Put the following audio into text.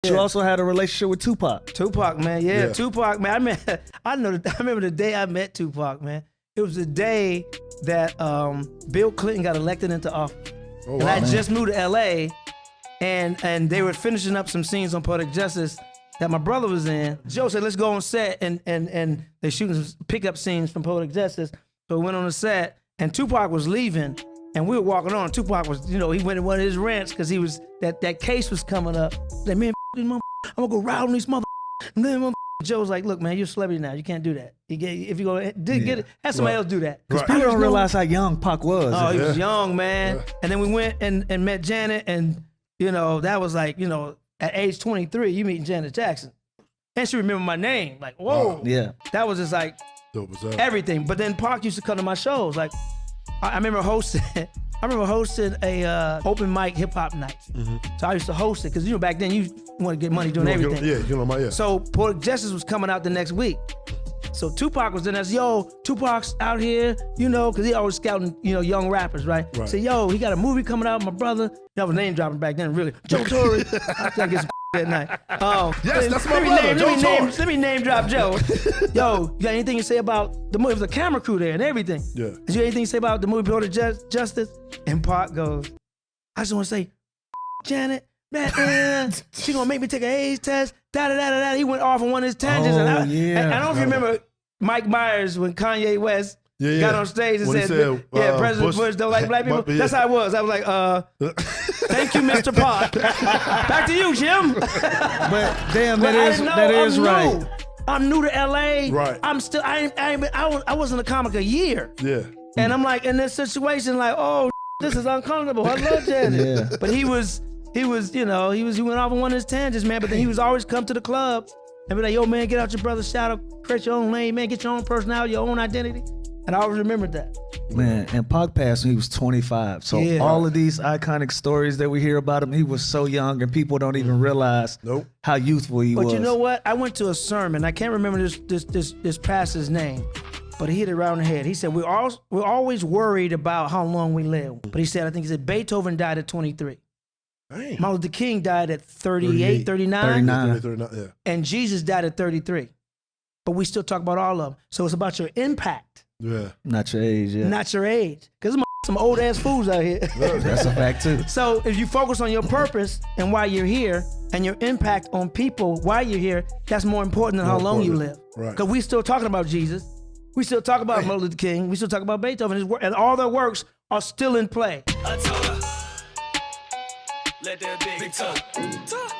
You also had a relationship with Tupac. Tupac, man, yeah. Tupac, man. I remember the day I met Tupac, man. It was the day that Bill Clinton got elected into office. Oh, wow, and I just moved to LA, and they were finishing up some scenes on Poetic Justice that my brother was in. Joe said, let's go on set, and they shooting some pickup scenes from Poetic Justice. So we went on the set, and Tupac was leaving, and we were walking on. Tupac was, he went in one of his rants because he was, that case was coming up. Like, man, these mother, I'm gonna go ride on these mother. And then Joe was like, look, man, you're a celebrity now. You can't do that. If you go get it, have somebody else do that. Because people don't realize how young Pac was. Oh, he was young, man. Yeah. And then we went and met Janet, and that was like, at age 23, you meeting Janet Jackson. And she remembered my name. Like, whoa. Yeah. That was just like everything. But then Pac used to come to my shows. Like, I remember hosting a open mic hip-hop night. Mm-hmm. So I used to host it, because back then you want to get money doing everything. So Poetic Justice was coming out the next week. So Tupac was in there. Yo, Tupac's out here, because he always scouting, young rappers, right? So yo, he got a movie coming out, my brother. That was name dropping back then, really. Joe Torry. I think it's that night. Yes, that's my brother, Joe Torry. Let me name drop Joe. Yo, you got anything to say about the movie? There was a camera crew there and everything. Yeah. Did you got anything to say about the movie Poetic Justice? And Pac goes, I just want to say, Janet, she gonna make me take an AIDS test. Da-da-da-da-da. He went off on one of his tangents. And I don't know if you remember Mike Myers when Kanye West got on stage and said, President Bush don't like black people. That's how it was. I was like, thank you, Mr. Pac. Back to you, Jim. But damn, that is right. I'm new to LA. Right. I'm still, I wasn't a comic a year. Yeah. And I'm like, in this situation, like, oh, this is uncomfortable. I love Janet. Yeah. But he went off on one of his tangents, man. But then he was always come to the club and be like, yo, man, get out your brother's shadow, create your own lane, man, get your own personality, your own identity. And I always remembered that. Man, and Pac passed when he was 25. So all of these iconic stories that we hear about him, he was so young, and people don't even realize how youthful he was. But you know what? I went to a sermon. I can't remember this pastor's name, but he hit it around the head. He said, we're always worried about how long we live. But he said, Beethoven died at 23. Dang. Martin Luther King died at 38, 39. 39, yeah. And Jesus died at 33. But we still talk about all of them. So it's about your impact. Yeah. Not your age, Not your age. Because there's some old ass fools out here. That's a fact too. So if you focus on your purpose and why you're here and your impact on people while you're here, that's more important than how long you live. Right. Because we still talking about Jesus. We still talk about Martin Luther King. We still talk about Beethoven. And all their works are still in play. Let that big talk.